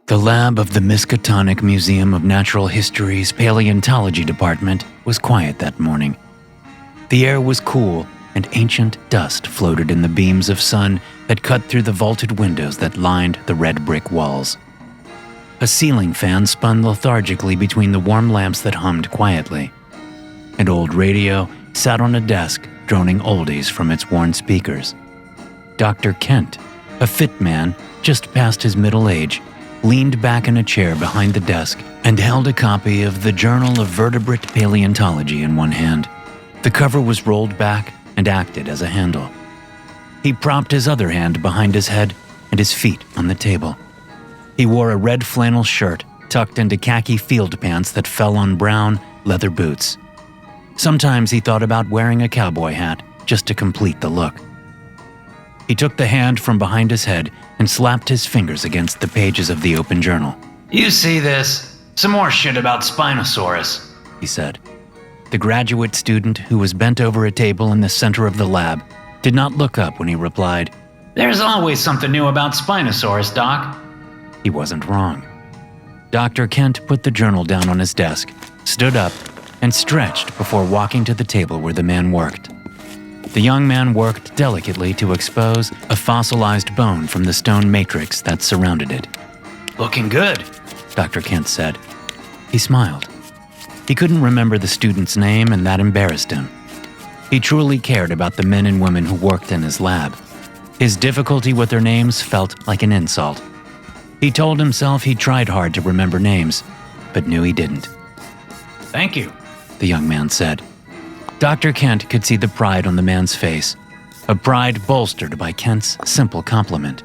The lab of the Miskatonic Museum of Natural History's Paleontology Department was quiet that morning. The air was cool, and ancient dust floated in the beams of sun that cut through the vaulted windows that lined the red brick walls. A ceiling fan spun lethargically between the warm lamps that hummed quietly. An old radio sat on a desk, droning oldies from its worn speakers. Dr. Kent, a fit man just past his middle age, leaned back in a chair behind the desk and held a copy of the Journal of Vertebrate Paleontology in one hand. The cover was rolled back and acted as a handle. He propped his other hand behind his head and his feet on the table. He wore a red flannel shirt tucked into khaki field pants that fell on brown leather boots. Sometimes he thought about wearing a cowboy hat just to complete the look. He took the hand from behind his head and slapped his fingers against the pages of the open journal. "You see this? Some more shit about Spinosaurus," he said. The graduate student, who was bent over a table in the center of the lab, did not look up when he replied, "There's always something new about Spinosaurus, Doc." He wasn't wrong. Dr. Kent put the journal down on his desk, stood up, and stretched before walking to the table where the man worked. The young man worked delicately to expose a fossilized bone from the stone matrix that surrounded it. "Looking good," Dr. Kent said. He smiled. He couldn't remember the student's name, and that embarrassed him. He truly cared about the men and women who worked in his lab. His difficulty with their names felt like an insult. He told himself he tried hard to remember names, but knew he didn't. "Thank you," the young man said. Dr. Kent could see the pride on the man's face, a pride bolstered by Kent's simple compliment.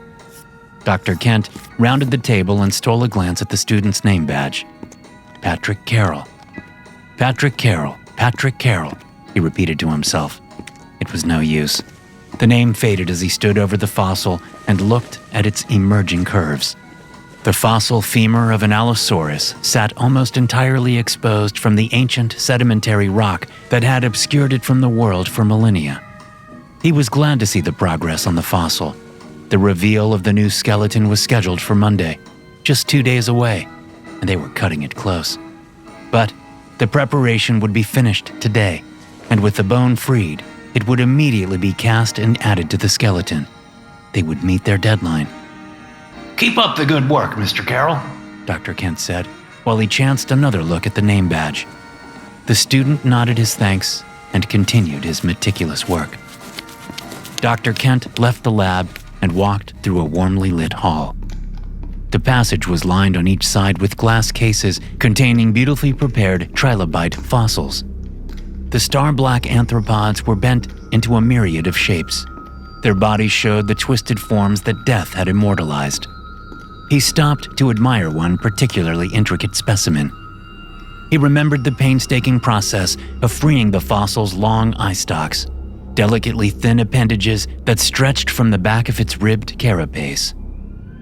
Dr. Kent rounded the table and stole a glance at the student's name badge. Patrick Carroll. Patrick Carroll, Patrick Carroll, he repeated to himself. It was no use. The name faded as he stood over the fossil and looked at its emerging curves. The fossil femur of an Allosaurus sat almost entirely exposed from the ancient sedimentary rock that had obscured it from the world for millennia. He was glad to see the progress on the fossil. The reveal of the new skeleton was scheduled for Monday, just 2 days away, and they were cutting it close. But the preparation would be finished today, and with the bone freed, it would immediately be cast and added to the skeleton. They would meet their deadline. "Keep up the good work, Mr. Carroll," Dr. Kent said, while he chanced another look at the name badge. The student nodded his thanks and continued his meticulous work. Dr. Kent left the lab and walked through a warmly lit hall. The passage was lined on each side with glass cases containing beautifully prepared trilobite fossils. The star-black anthropods were bent into a myriad of shapes. Their bodies showed the twisted forms that death had immortalized. He stopped to admire one particularly intricate specimen. He remembered the painstaking process of freeing the fossil's long eye stalks, delicately thin appendages that stretched from the back of its ribbed carapace.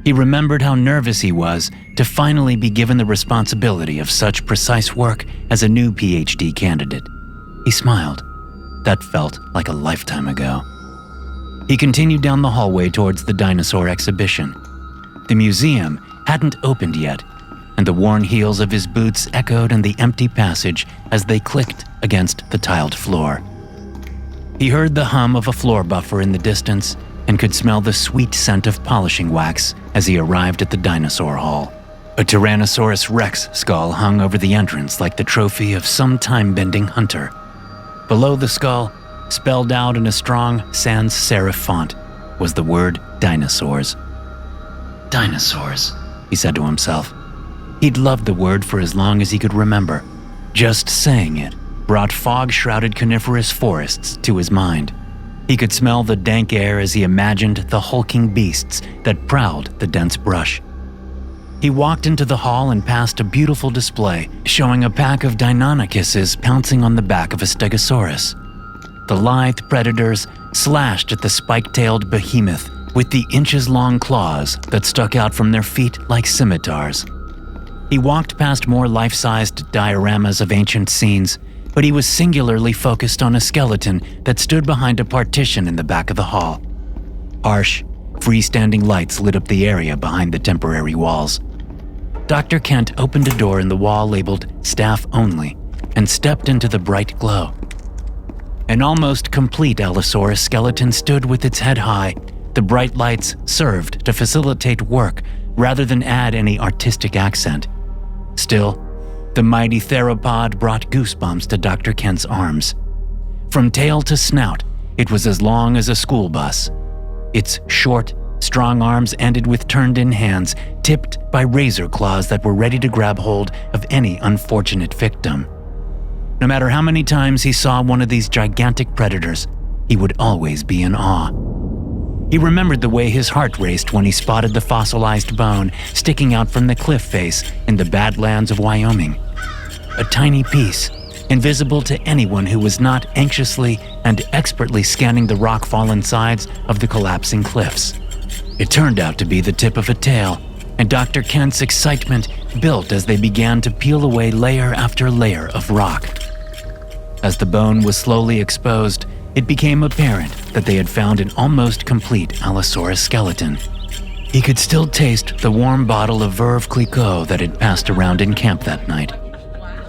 He remembered how nervous he was to finally be given the responsibility of such precise work as a new PhD candidate. He smiled. That felt like a lifetime ago. He continued down the hallway towards the dinosaur exhibition. The museum hadn't opened yet, and the worn heels of his boots echoed in the empty passage as they clicked against the tiled floor. He heard the hum of a floor buffer in the distance and could smell the sweet scent of polishing wax as he arrived at the dinosaur hall. A Tyrannosaurus Rex skull hung over the entrance like the trophy of some time-bending hunter. Below the skull, spelled out in a strong sans serif font, was the word dinosaurs. Dinosaurs, he said to himself. He'd loved the word for as long as he could remember. Just saying it brought fog-shrouded coniferous forests to his mind. He could smell the dank air as he imagined the hulking beasts that prowled the dense brush. He walked into the hall and passed a beautiful display showing a pack of Deinonychuses pouncing on the back of a Stegosaurus. The lithe predators slashed at the spike-tailed behemoth with the inches-long claws that stuck out from their feet like scimitars. He walked past more life-sized dioramas of ancient scenes, but he was singularly focused on a skeleton that stood behind a partition in the back of the hall. Harsh, freestanding lights lit up the area behind the temporary walls. Dr. Kent opened a door in the wall labeled Staff Only and stepped into the bright glow. An almost complete Allosaurus skeleton stood with its head high. The bright lights served to facilitate work rather than add any artistic accent. Still, the mighty theropod brought goosebumps to Dr. Kent's arms. From tail to snout, it was as long as a school bus. Its short, strong arms ended with turned-in hands tipped by razor claws that were ready to grab hold of any unfortunate victim. No matter how many times he saw one of these gigantic predators, he would always be in awe. He remembered the way his heart raced when he spotted the fossilized bone sticking out from the cliff face in the Badlands of Wyoming. A tiny piece, invisible to anyone who was not anxiously and expertly scanning the rock-fallen sides of the collapsing cliffs. It turned out to be the tip of a tail, and Dr. Kent's excitement built as they began to peel away layer after layer of rock. As the bone was slowly exposed, it became apparent that they had found an almost complete Allosaurus skeleton. He could still taste the warm bottle of Veuve Clicquot that had passed around in camp that night.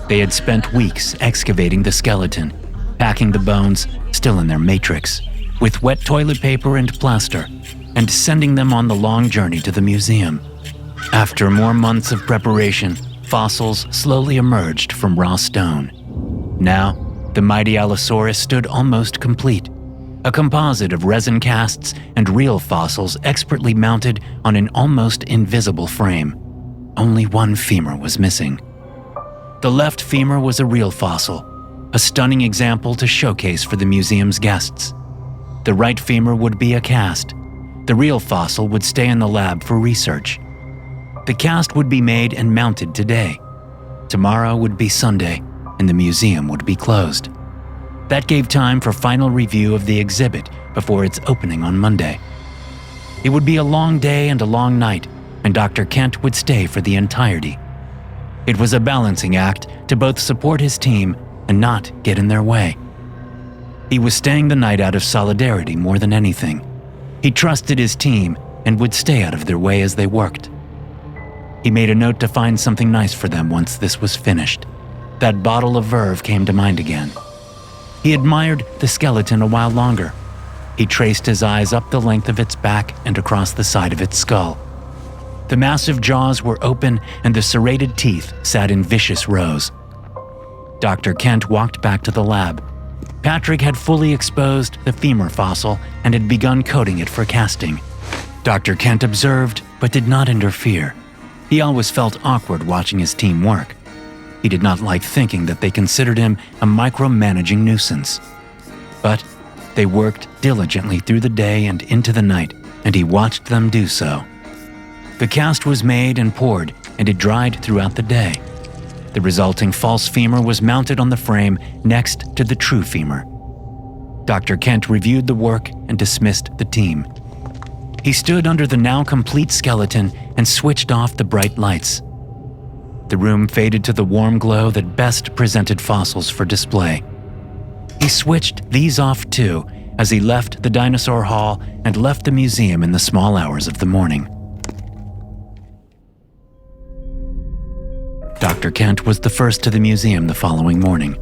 They had spent weeks excavating the skeleton, packing the bones, still in their matrix, with wet toilet paper and plaster, and sending them on the long journey to the museum. After more months of preparation, fossils slowly emerged from raw stone. Now, the mighty Allosaurus stood almost complete, a composite of resin casts and real fossils expertly mounted on an almost invisible frame. Only one femur was missing. The left femur was a real fossil, a stunning example to showcase for the museum's guests. The right femur would be a cast. The real fossil would stay in the lab for research. The cast would be made and mounted today. Tomorrow would be Sunday, and the museum would be closed. That gave time for final review of the exhibit before its opening on Monday. It would be a long day and a long night, and Dr. Kent would stay for the entirety. It was a balancing act to both support his team and not get in their way. He was staying the night out of solidarity more than anything. He trusted his team and would stay out of their way as they worked. He made a note to find something nice for them once this was finished. That bottle of Veuve came to mind again. He admired the skeleton a while longer. He traced his eyes up the length of its back and across the side of its skull. The massive jaws were open and the serrated teeth sat in vicious rows. Dr. Kent walked back to the lab. Patrick had fully exposed the femur fossil and had begun coating it for casting. Dr. Kent observed but did not interfere. He always felt awkward watching his team work. He did not like thinking that they considered him a micromanaging nuisance. But they worked diligently through the day and into the night, and he watched them do so. The cast was made and poured, and it dried throughout the day. The resulting false femur was mounted on the frame next to the true femur. Dr. Kent reviewed the work and dismissed the team. He stood under the now complete skeleton and switched off the bright lights. The room faded to the warm glow that best presented fossils for display. He switched these off too as he left the dinosaur hall and left the museum in the small hours of the morning. Dr. Kent was the first to the museum the following morning.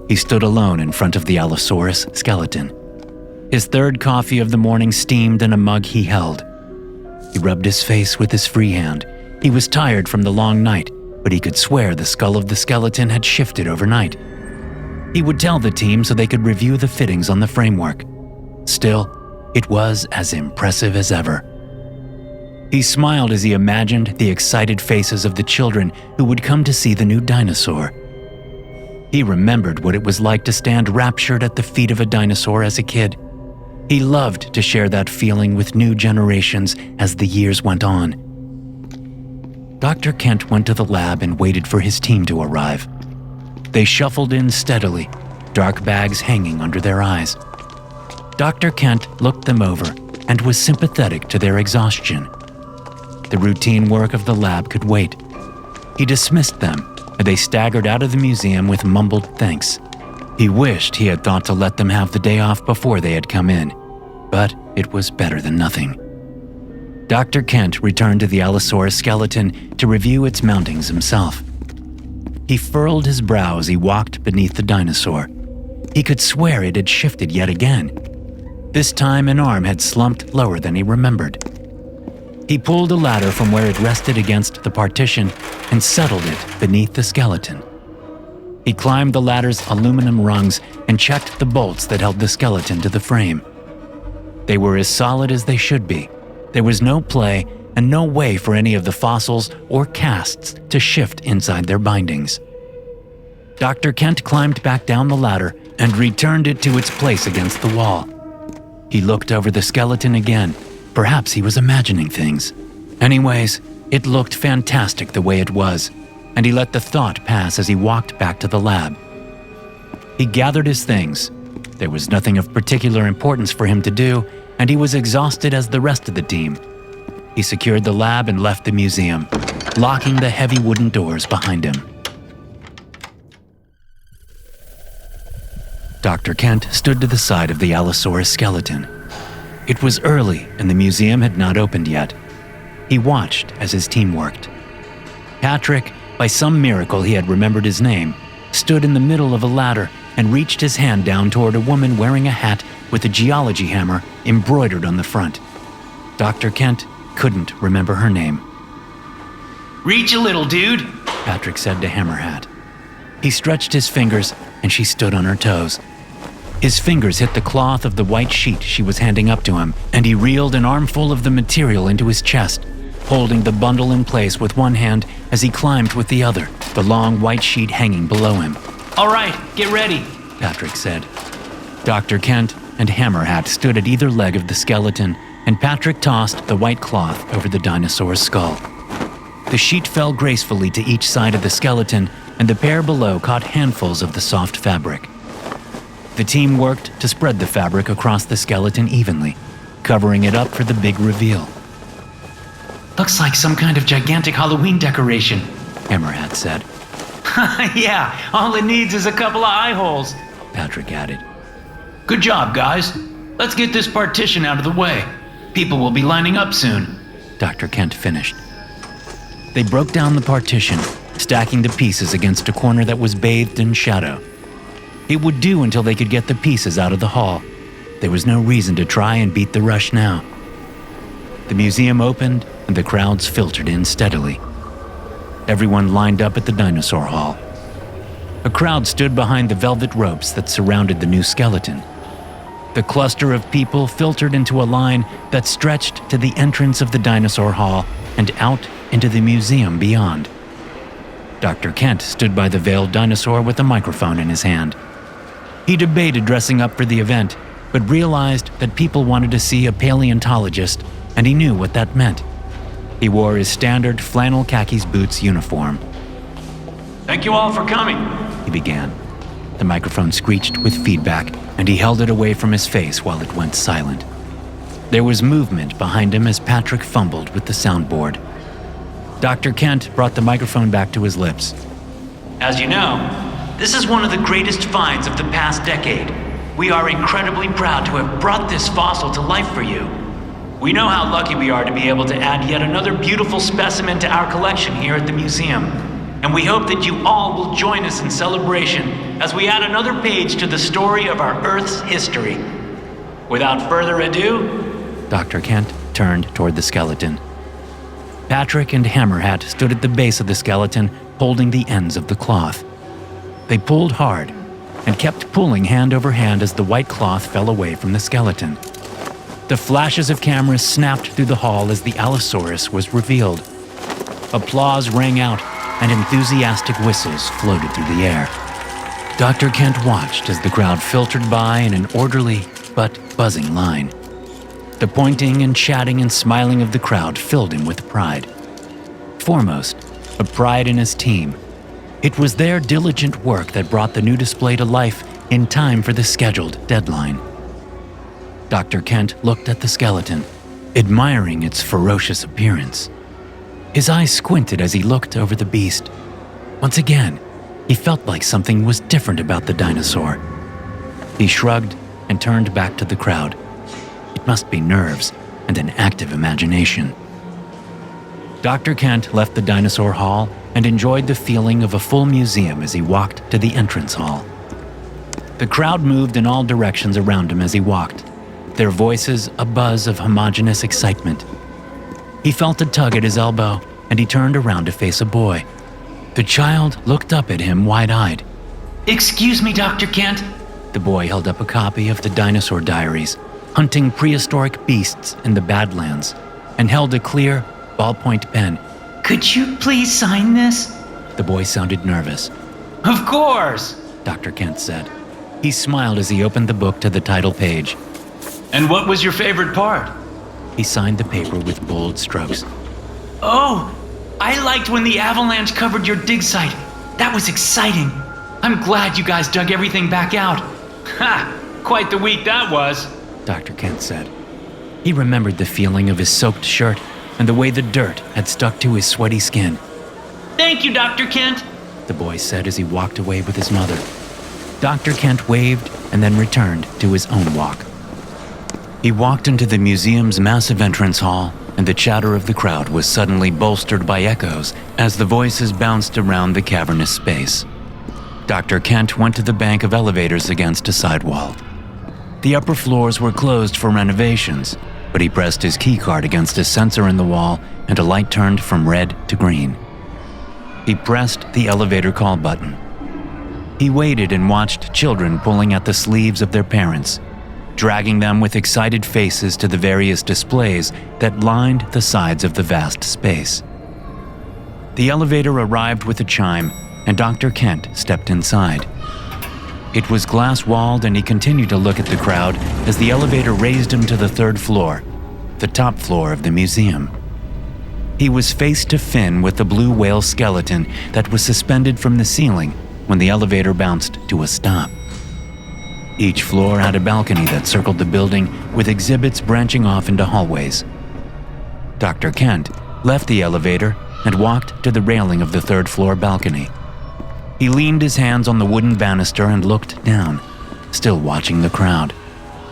He stood alone in front of the Allosaurus skeleton. His third coffee of the morning steamed in a mug he held. He rubbed his face with his free hand. He was tired from the long night, but he could swear the skull of the skeleton had shifted overnight. He would tell the team so they could review the fittings on the framework. Still, it was as impressive as ever. He smiled as he imagined the excited faces of the children who would come to see the new dinosaur. He remembered what it was like to stand raptured at the feet of a dinosaur as a kid. He loved to share that feeling with new generations as the years went on. Dr. Kent went to the lab and waited for his team to arrive. They shuffled in steadily, dark bags hanging under their eyes. Dr. Kent looked them over and was sympathetic to their exhaustion. The routine work of the lab could wait. He dismissed them, and they staggered out of the museum with mumbled thanks. He wished he had thought to let them have the day off before they had come in, but it was better than nothing. Dr. Kent returned to the Allosaurus skeleton to review its mountings himself. He furrowed his brow as he walked beneath the dinosaur. He could swear it had shifted yet again. This time an arm had slumped lower than he remembered. He pulled a ladder from where it rested against the partition and settled it beneath the skeleton. He climbed the ladder's aluminum rungs and checked the bolts that held the skeleton to the frame. They were as solid as they should be. There was no play and no way for any of the fossils or casts to shift inside their bindings. Dr. Kent climbed back down the ladder and returned it to its place against the wall. He looked over the skeleton again. Perhaps he was imagining things. Anyways, it looked fantastic the way it was, and he let the thought pass as he walked back to the lab. He gathered his things. There was nothing of particular importance for him to do, and he was exhausted as the rest of the team. He secured the lab and left the museum, locking the heavy wooden doors behind him. Dr. Kent stood to the side of the Allosaurus skeleton. It was early and the museum had not opened yet. He watched as his team worked. Patrick, by some miracle he had remembered his name, stood in the middle of a ladder and reached his hand down toward a woman wearing a hat with a geology hammer embroidered on the front. Dr. Kent couldn't remember her name. Reach a little, dude, Patrick said to Hammerhat. He stretched his fingers and she stood on her toes. His fingers hit the cloth of the white sheet she was handing up to him, and he reeled an armful of the material into his chest, holding the bundle in place with one hand as he climbed with the other, the long white sheet hanging below him. All right, get ready, Patrick said. Dr. Kent and Hammerhat stood at either leg of the skeleton, and Patrick tossed the white cloth over the dinosaur's skull. The sheet fell gracefully to each side of the skeleton, and the pair below caught handfuls of the soft fabric. The team worked to spread the fabric across the skeleton evenly, covering it up for the big reveal. Looks like some kind of gigantic Halloween decoration, Hammerhat said. Yeah, all it needs is a couple of eye holes, Patrick added. Good job, guys. Let's get this partition out of the way. People will be lining up soon, Dr. Kent finished. They broke down the partition, stacking the pieces against a corner that was bathed in shadow. It would do until they could get the pieces out of the hall. There was no reason to try and beat the rush now. The museum opened and the crowds filtered in steadily. Everyone lined up at the dinosaur hall. A crowd stood behind the velvet ropes that surrounded the new skeleton. The cluster of people filtered into a line that stretched to the entrance of the dinosaur hall and out into the museum beyond. Dr. Kent stood by the veiled dinosaur with a microphone in his hand. He debated dressing up for the event, but realized that people wanted to see a paleontologist, and he knew what that meant. He wore his standard flannel khakis boots uniform. Thank you all for coming, he began. The microphone screeched with feedback, and he held it away from his face while it went silent. There was movement behind him as Patrick fumbled with the soundboard. Dr. Kent brought the microphone back to his lips. As you know, this is one of the greatest finds of the past decade. We are incredibly proud to have brought this fossil to life for you. We know how lucky we are to be able to add yet another beautiful specimen to our collection here at the museum, and we hope that you all will join us in celebration as we add another page to the story of our Earth's history. Without further ado, Dr. Kent turned toward the skeleton. Patrick and Hammerhat stood at the base of the skeleton, holding the ends of the cloth. They pulled hard and kept pulling hand over hand as the white cloth fell away from the skeleton. The flashes of cameras snapped through the hall as the Allosaurus was revealed. Applause rang out and enthusiastic whistles floated through the air. Dr. Kent watched as the crowd filtered by in an orderly but buzzing line. The pointing and chatting and smiling of the crowd filled him with pride. Foremost, a pride in his team. It was their diligent work that brought the new display to life in time for the scheduled deadline. Dr. Kent looked at the skeleton, admiring its ferocious appearance. His eyes squinted as he looked over the beast. Once again, he felt like something was different about the dinosaur. He shrugged and turned back to the crowd. It must be nerves. and an active imagination. Dr. Kent left the dinosaur hall and enjoyed the feeling of a full museum as he walked to the entrance hall. The crowd moved in all directions around him as he walked, their voices a buzz of homogeneous excitement. He felt a tug at his elbow, and he turned around to face a boy. The child looked up at him wide-eyed. Excuse me, Dr. Kent. The boy held up a copy of the Dinosaur Diaries, hunting prehistoric beasts in the Badlands, and held a clear, ballpoint pen. Could you please sign this? The boy sounded nervous. Of course, Dr. Kent said. He smiled as he opened the book to the title page. And what was your favorite part? He signed the paper with bold strokes. Oh, I liked when the avalanche covered your dig site. That was exciting. I'm glad you guys dug everything back out. Ha! Quite the week that was, Dr. Kent said. He remembered the feeling of his soaked shirt and the way the dirt had stuck to his sweaty skin. Thank you, Dr. Kent, the boy said as he walked away with his mother. Dr. Kent waved and then returned to his own walk. He walked into the museum's massive entrance hall, and the chatter of the crowd was suddenly bolstered by echoes as the voices bounced around the cavernous space. Dr. Kent went to the bank of elevators against a sidewall. The upper floors were closed for renovations, but he pressed his keycard against a sensor in the wall and a light turned from red to green. He pressed the elevator call button. He waited and watched children pulling at the sleeves of their parents, dragging them with excited faces to the various displays that lined the sides of the vast space. The elevator arrived with a chime, and Dr. Kent stepped inside. It was glass-walled, and he continued to look at the crowd as the elevator raised him to the third floor, the top floor of the museum. He was face to fin with the blue whale skeleton that was suspended from the ceiling when the elevator bounced to a stop. Each floor had a balcony that circled the building with exhibits branching off into hallways. Dr. Kent left the elevator and walked to the railing of the third floor balcony. He leaned his hands on the wooden banister and looked down, still watching the crowd.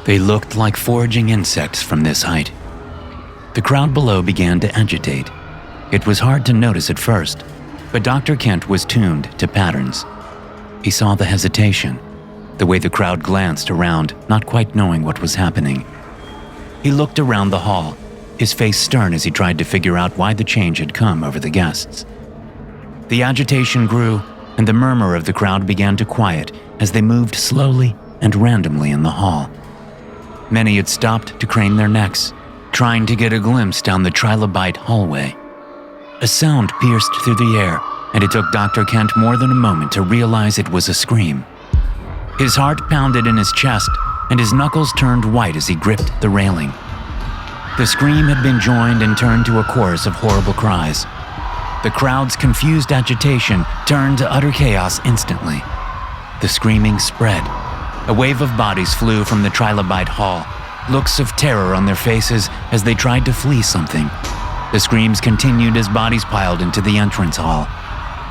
They looked like foraging insects from this height. The crowd below began to agitate. It was hard to notice at first, but Dr. Kent was tuned to patterns. He saw the hesitation, the way the crowd glanced around, not quite knowing what was happening. He looked around the hall, his face stern as he tried to figure out why the change had come over the guests. The agitation grew, and the murmur of the crowd began to quiet as they moved slowly and randomly in the hall. Many had stopped to crane their necks, trying to get a glimpse down the trilobite hallway. A sound pierced through the air, and it took Dr. Kent more than a moment to realize it was a scream. His heart pounded in his chest, and his knuckles turned white as he gripped the railing. The scream had been joined and turned to a chorus of horrible cries. The crowd's confused agitation turned to utter chaos instantly. The screaming spread. A wave of bodies flew from the trilobite hall, looks of terror on their faces as they tried to flee something. The screams continued as bodies piled into the entrance hall.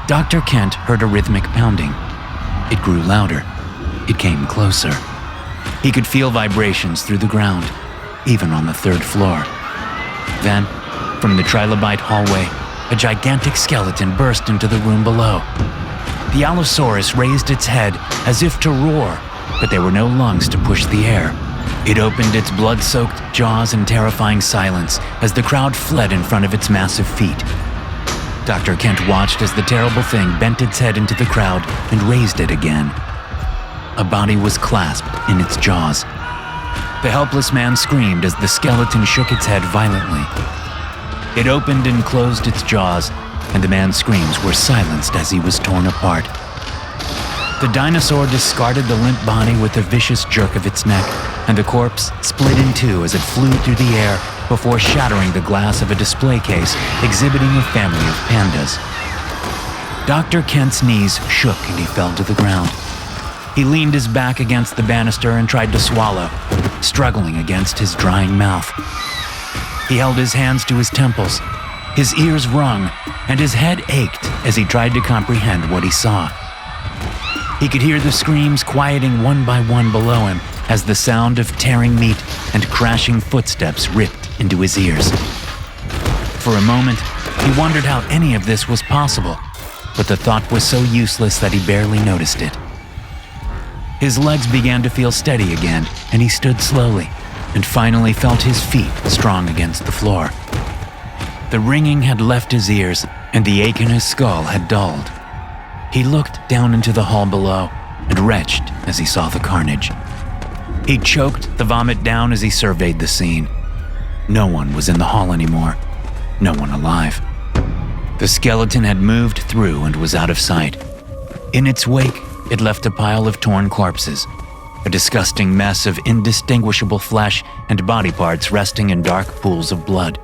Dr. Kent heard a rhythmic pounding. It grew louder. It came closer. He could feel vibrations through the ground, even on the third floor. Then, from the trilobite hallway, a gigantic skeleton burst into the room below. The Allosaurus raised its head as if to roar, but there were no lungs to push the air. It opened its blood-soaked jaws in terrifying silence as the crowd fled in front of its massive feet. Dr. Kent watched as the terrible thing bent its head into the crowd and raised it again. A body was clasped in its jaws. The helpless man screamed as the skeleton shook its head violently. It opened and closed its jaws, and the man's screams were silenced as he was torn apart. The dinosaur discarded the limp body with a vicious jerk of its neck, and the corpse split in two as it flew through the air before shattering the glass of a display case exhibiting a family of pandas. Dr. Kent's knees shook and he fell to the ground. He leaned his back against the banister and tried to swallow, struggling against his drying mouth. He held his hands to his temples. His ears rung, and his head ached as he tried to comprehend what he saw. He could hear the screams quieting one by one below him as the sound of tearing meat and crashing footsteps ripped into his ears. For a moment, he wondered how any of this was possible, but the thought was so useless that he barely noticed it. His legs began to feel steady again, and he stood slowly, and finally felt his feet strong against the floor. The ringing had left his ears, and the ache in his skull had dulled. He looked down into the hall below, and retched as he saw the carnage. He choked the vomit down as he surveyed the scene. No one was in the hall anymore. No one alive. The skeleton had moved through and was out of sight. In its wake, it left a pile of torn corpses, a disgusting mess of indistinguishable flesh and body parts resting in dark pools of blood.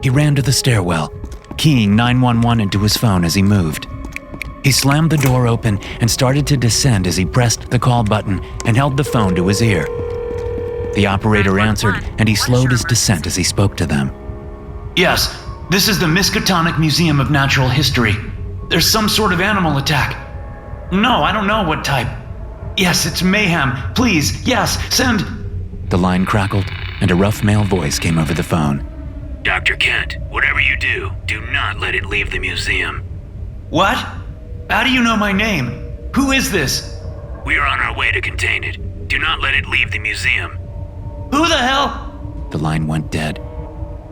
He ran to the stairwell, keying 911 into his phone as he moved. He slammed the door open and started to descend as he pressed the call button and held the phone to his ear. The operator answered, and he slowed his descent as he spoke to them. Yes, this is the Miskatonic Museum of Natural History. There's some sort of animal attack. No, I don't know what type. Yes, it's mayhem. Please, yes, send... The line crackled, and a rough male voice came over the phone. Dr. Kent, whatever you do not let it leave the museum. What? How do you know my name? Who is this? We are on our way to contain it. Do not let it leave the museum. Who the hell? The line went dead.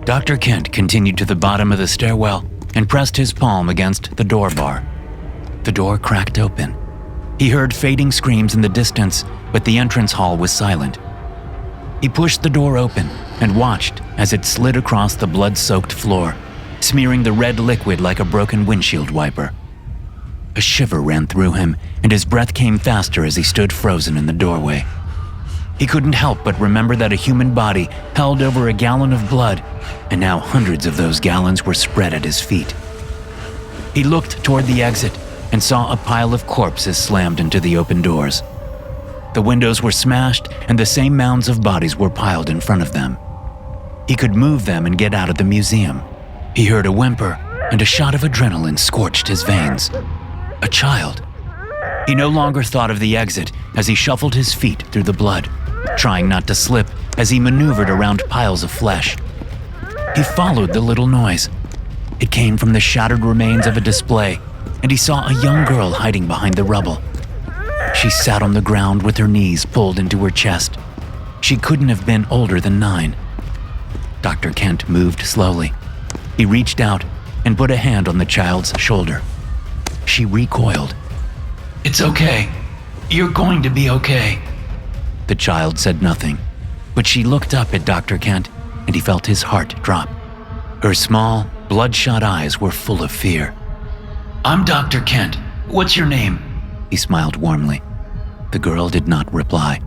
Dr. Kent continued to the bottom of the stairwell and pressed his palm against the door bar. The door cracked open. He heard fading screams in the distance, but the entrance hall was silent. He pushed the door open and watched as it slid across the blood-soaked floor, smearing the red liquid like a broken windshield wiper. A shiver ran through him, and his breath came faster as he stood frozen in the doorway. He couldn't help but remember that a human body held over a gallon of blood, and now hundreds of those gallons were spread at his feet. He looked toward the exit and saw a pile of corpses slammed into the open doors. The windows were smashed, and the same mounds of bodies were piled in front of them. He could move them and get out of the museum. He heard a whimper, and a shot of adrenaline scorched his veins. A child. He no longer thought of the exit as he shuffled his feet through the blood, trying not to slip as he maneuvered around piles of flesh. He followed the little noise. It came from the shattered remains of a display, and he saw a young girl hiding behind the rubble. She sat on the ground with her knees pulled into her chest. She couldn't have been older than 9. Dr. Kent moved slowly. He reached out and put a hand on the child's shoulder. She recoiled. It's okay. You're going to be okay. The child said nothing, but she looked up at Dr. Kent, and he felt his heart drop. Her small, bloodshot eyes were full of fear. I'm Dr. Kent. What's your name? He smiled warmly. The girl did not reply.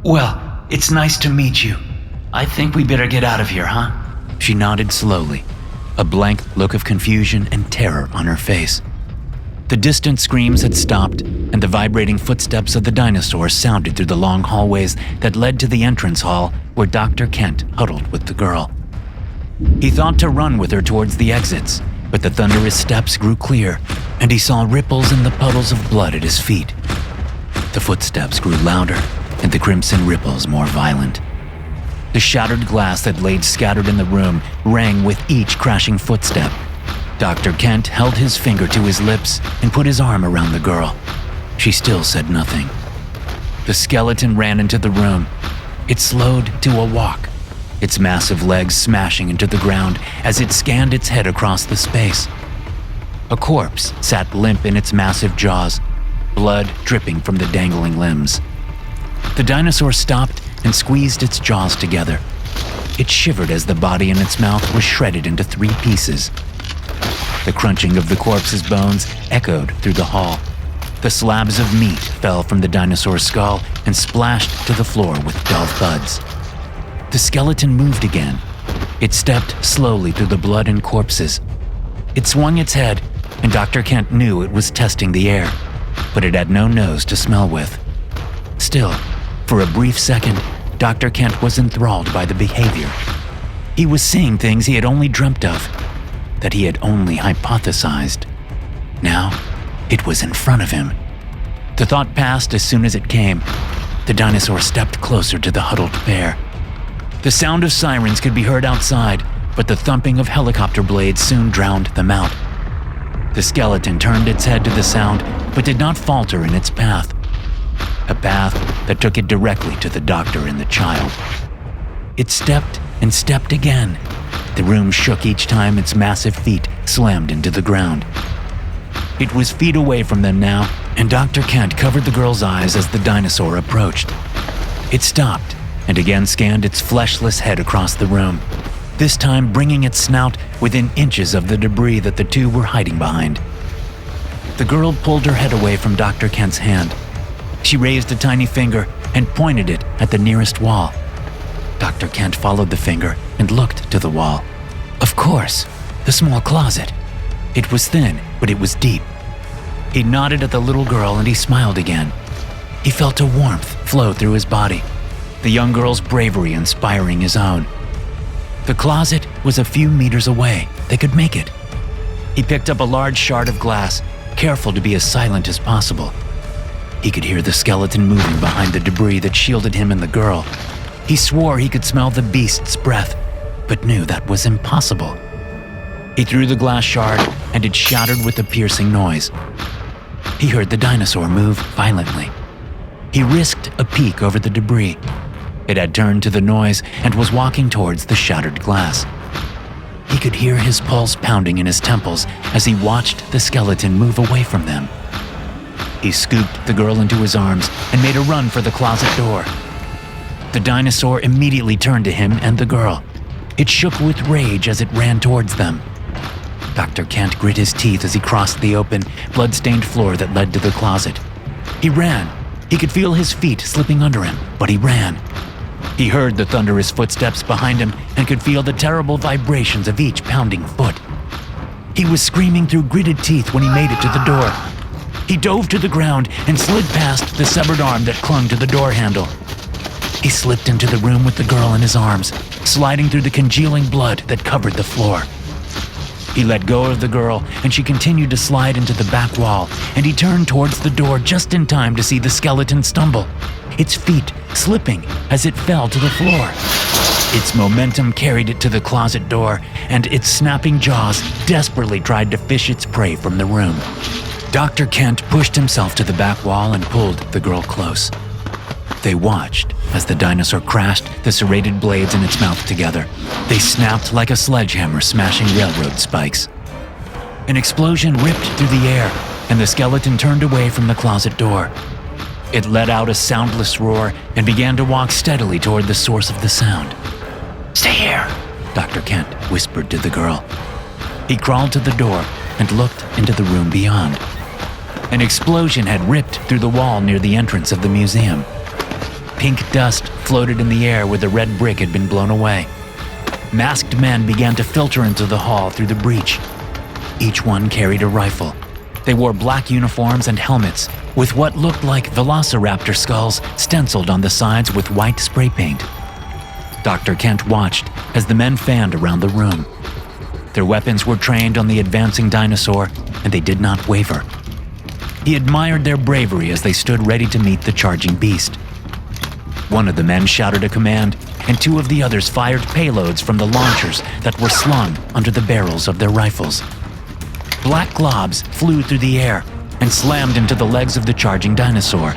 Well, it's nice to meet you. I think we better get out of here, huh? She nodded slowly, a blank look of confusion and terror on her face. The distant screams had stopped, and the vibrating footsteps of the dinosaur sounded through the long hallways that led to the entrance hall where Dr. Kent huddled with the girl. He thought to run with her towards the exits, but the thunderous steps grew clear, and he saw ripples in the puddles of blood at his feet. The footsteps grew louder, and the crimson ripples more violent. The shattered glass that lay scattered in the room rang with each crashing footstep. Dr. Kent held his finger to his lips and put his arm around the girl. She still said nothing. The skeleton ran into the room. It slowed to a walk, its massive legs smashing into the ground as it scanned its head across the space. A corpse sat limp in its massive jaws, blood dripping from the dangling limbs. The dinosaur stopped and squeezed its jaws together. It shivered as the body in its mouth was shredded into 3 pieces. The crunching of the corpse's bones echoed through the hall. The slabs of meat fell from the dinosaur's skull and splashed to the floor with dull thuds. The skeleton moved again. It stepped slowly through the blood and corpses. It swung its head, and Dr. Kent knew it was testing the air, but it had no nose to smell with. Still, for a brief second, Dr. Kent was enthralled by the behavior. He was seeing things he had only dreamt of, that he had only hypothesized. Now, it was in front of him. The thought passed as soon as it came. The dinosaur stepped closer to the huddled pair. The sound of sirens could be heard outside, but the thumping of helicopter blades soon drowned them out. The skeleton turned its head to the sound, but did not falter in its path. A path that took it directly to the doctor and the child. It stepped and stepped again. The room shook each time its massive feet slammed into the ground. It was feet away from them now, and Dr. Kent covered the girl's eyes as the dinosaur approached. It stopped and again scanned its fleshless head across the room, this time bringing its snout within inches of the debris that the two were hiding behind. The girl pulled her head away from Dr. Kent's hand. She raised a tiny finger and pointed it at the nearest wall. Dr. Kent followed the finger and looked to the wall. Of course, the small closet. It was thin, but it was deep. He nodded at the little girl and he smiled again. He felt a warmth flow through his body, the young girl's bravery inspiring his own. The closet was a few meters away. They could make it. He picked up a large shard of glass, careful to be as silent as possible. He could hear the skeleton moving behind the debris that shielded him and the girl. He swore he could smell the beast's breath, but knew that was impossible. He threw the glass shard, and it shattered with a piercing noise. He heard the dinosaur move violently. He risked a peek over the debris. It had turned to the noise and was walking towards the shattered glass. He could hear his pulse pounding in his temples as he watched the skeleton move away from them. He scooped the girl into his arms and made a run for the closet door. The dinosaur immediately turned to him and the girl. It shook with rage as it ran towards them. Dr. Kent grit his teeth as he crossed the open, blood-stained floor that led to the closet. He ran. He could feel his feet slipping under him, but he ran. He heard the thunderous footsteps behind him and could feel the terrible vibrations of each pounding foot. He was screaming through gritted teeth when he made it to the door. He dove to the ground and slid past the severed arm that clung to the door handle. He slipped into the room with the girl in his arms, sliding through the congealing blood that covered the floor. He let go of the girl, and she continued to slide into the back wall, and he turned towards the door just in time to see the skeleton stumble, its feet slipping as it fell to the floor. Its momentum carried it to the closet door, and its snapping jaws desperately tried to fish its prey from the room. Dr. Kent pushed himself to the back wall and pulled the girl close. They watched as the dinosaur crashed the serrated blades in its mouth together. They snapped like a sledgehammer smashing railroad spikes. An explosion ripped through the air, and the skeleton turned away from the closet door. It let out a soundless roar and began to walk steadily toward the source of the sound. "Stay here," Dr. Kent whispered to the girl. He crawled to the door and looked into the room beyond. An explosion had ripped through the wall near the entrance of the museum. Pink dust floated in the air where the red brick had been blown away. Masked men began to filter into the hall through the breach. Each one carried a rifle. They wore black uniforms and helmets, with what looked like velociraptor skulls stenciled on the sides with white spray paint. Dr. Kent watched as the men fanned around the room. Their weapons were trained on the advancing dinosaur, and they did not waver. He admired their bravery as they stood ready to meet the charging beast. One of the men shouted a command, and two of the others fired payloads from the launchers that were slung under the barrels of their rifles. Black globs flew through the air and slammed into the legs of the charging dinosaur.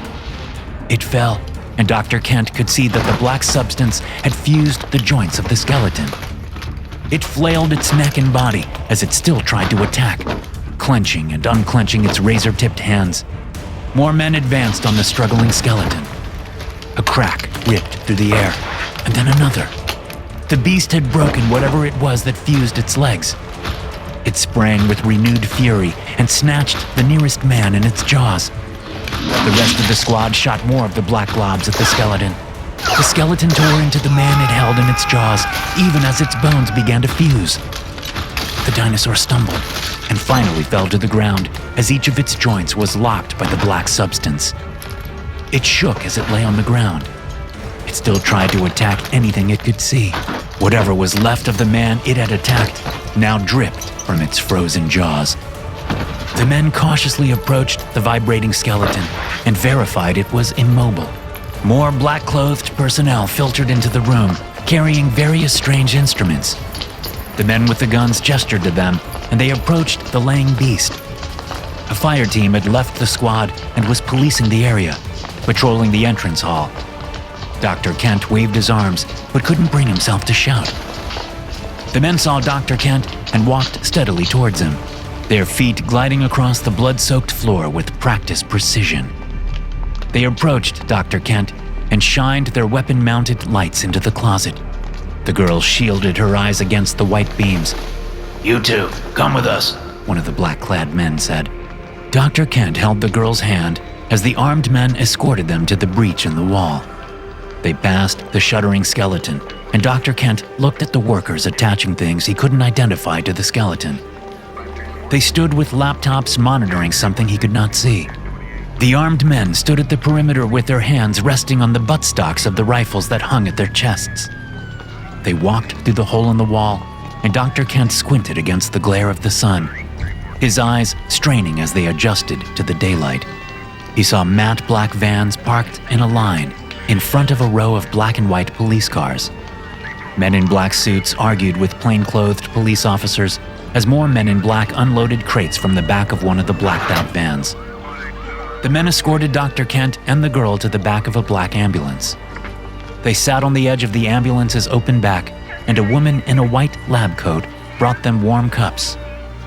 It fell, and Dr. Kent could see that the black substance had fused the joints of the skeleton. It flailed its neck and body as it still tried to attack, clenching and unclenching its razor-tipped hands. More men advanced on the struggling skeleton. A crack ripped through the air, and then another. The beast had broken whatever it was that fused its legs. It sprang with renewed fury and snatched the nearest man in its jaws. The rest of the squad shot more of the black globs at the skeleton. The skeleton tore into the man it held in its jaws, even as its bones began to fuse. The dinosaur stumbled and finally fell to the ground as each of its joints was locked by the black substance. It shook as it lay on the ground. It still tried to attack anything it could see. Whatever was left of the man it had attacked now dripped from its frozen jaws. The men cautiously approached the vibrating skeleton and verified it was immobile. More black-clothed personnel filtered into the room, carrying various strange instruments. The men with the guns gestured to them, and they approached the laying beast. A fire team had left the squad and was policing the area, patrolling the entrance hall. Dr. Kent waved his arms, but couldn't bring himself to shout. The men saw Dr. Kent and walked steadily towards him, their feet gliding across the blood-soaked floor with practiced precision. They approached Dr. Kent and shined their weapon-mounted lights into the closet. The girl shielded her eyes against the white beams. You two, come with us, one of the black-clad men said. Dr. Kent held the girl's hand as the armed men escorted them to the breach in the wall. They passed the shuddering skeleton, and Dr. Kent looked at the workers attaching things he couldn't identify to the skeleton. They stood with laptops monitoring something he could not see. The armed men stood at the perimeter with their hands resting on the buttstocks of the rifles that hung at their chests. They walked through the hole in the wall, and Dr. Kent squinted against the glare of the sun, his eyes straining as they adjusted to the daylight. He saw matte black vans parked in a line in front of a row of black and white police cars. Men in black suits argued with plain-clothed police officers as more men in black unloaded crates from the back of one of the blacked-out vans. The men escorted Dr. Kent and the girl to the back of a black ambulance. They sat on the edge of the ambulance's open back, and a woman in a white lab coat brought them warm cups,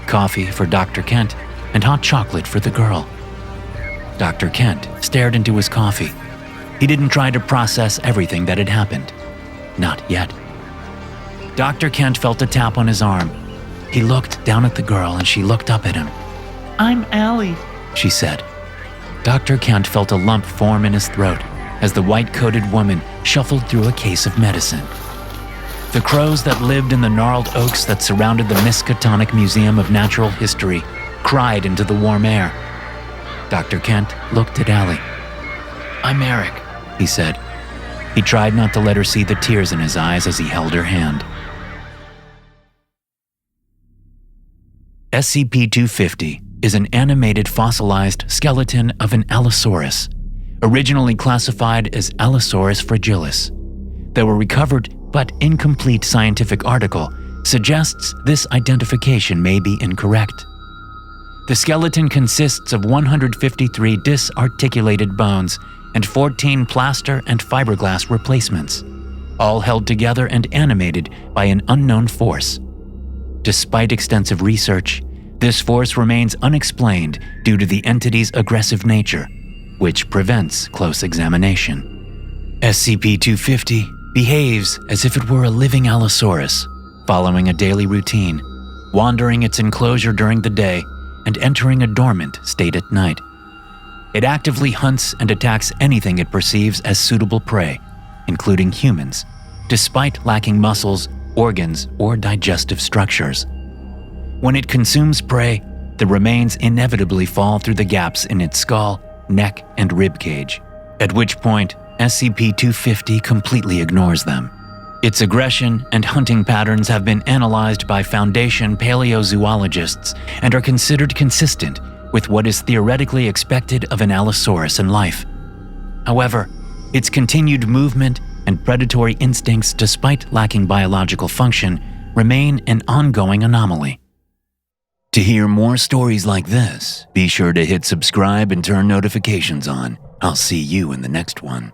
coffee for Dr. Kent, and hot chocolate for the girl. Dr. Kent stared into his coffee. He didn't try to process everything that had happened. Not yet. Dr. Kent felt a tap on his arm. He looked down at the girl and she looked up at him. I'm Allie, she said. Dr. Kent felt a lump form in his throat as the white-coated woman shuffled through a case of medicine. The crows that lived in the gnarled oaks that surrounded the Miskatonic Museum of Natural History cried into the warm air. Dr. Kent looked at Allie. I'm Eric, he said. He tried not to let her see the tears in his eyes as he held her hand. SCP-250 is an animated fossilized skeleton of an Allosaurus, originally classified as Allosaurus fragilis. Though a recovered but incomplete scientific article suggests this identification may be incorrect. The skeleton consists of 153 disarticulated bones and 14 plaster and fiberglass replacements, all held together and animated by an unknown force. Despite extensive research, this force remains unexplained due to the entity's aggressive nature, which prevents close examination. SCP-250 behaves as if it were a living Allosaurus, following a daily routine, wandering its enclosure during the day and entering a dormant state at night. It actively hunts and attacks anything it perceives as suitable prey, including humans, despite lacking muscles, organs, or digestive structures. When it consumes prey, the remains inevitably fall through the gaps in its skull, neck, and rib cage, at which point SCP-250 completely ignores them. Its aggression and hunting patterns have been analyzed by Foundation paleozoologists and are considered consistent with what is theoretically expected of an Allosaurus in life. However, its continued movement and predatory instincts, despite lacking biological function, remain an ongoing anomaly. To hear more stories like this, be sure to hit subscribe and turn notifications on. I'll see you in the next one.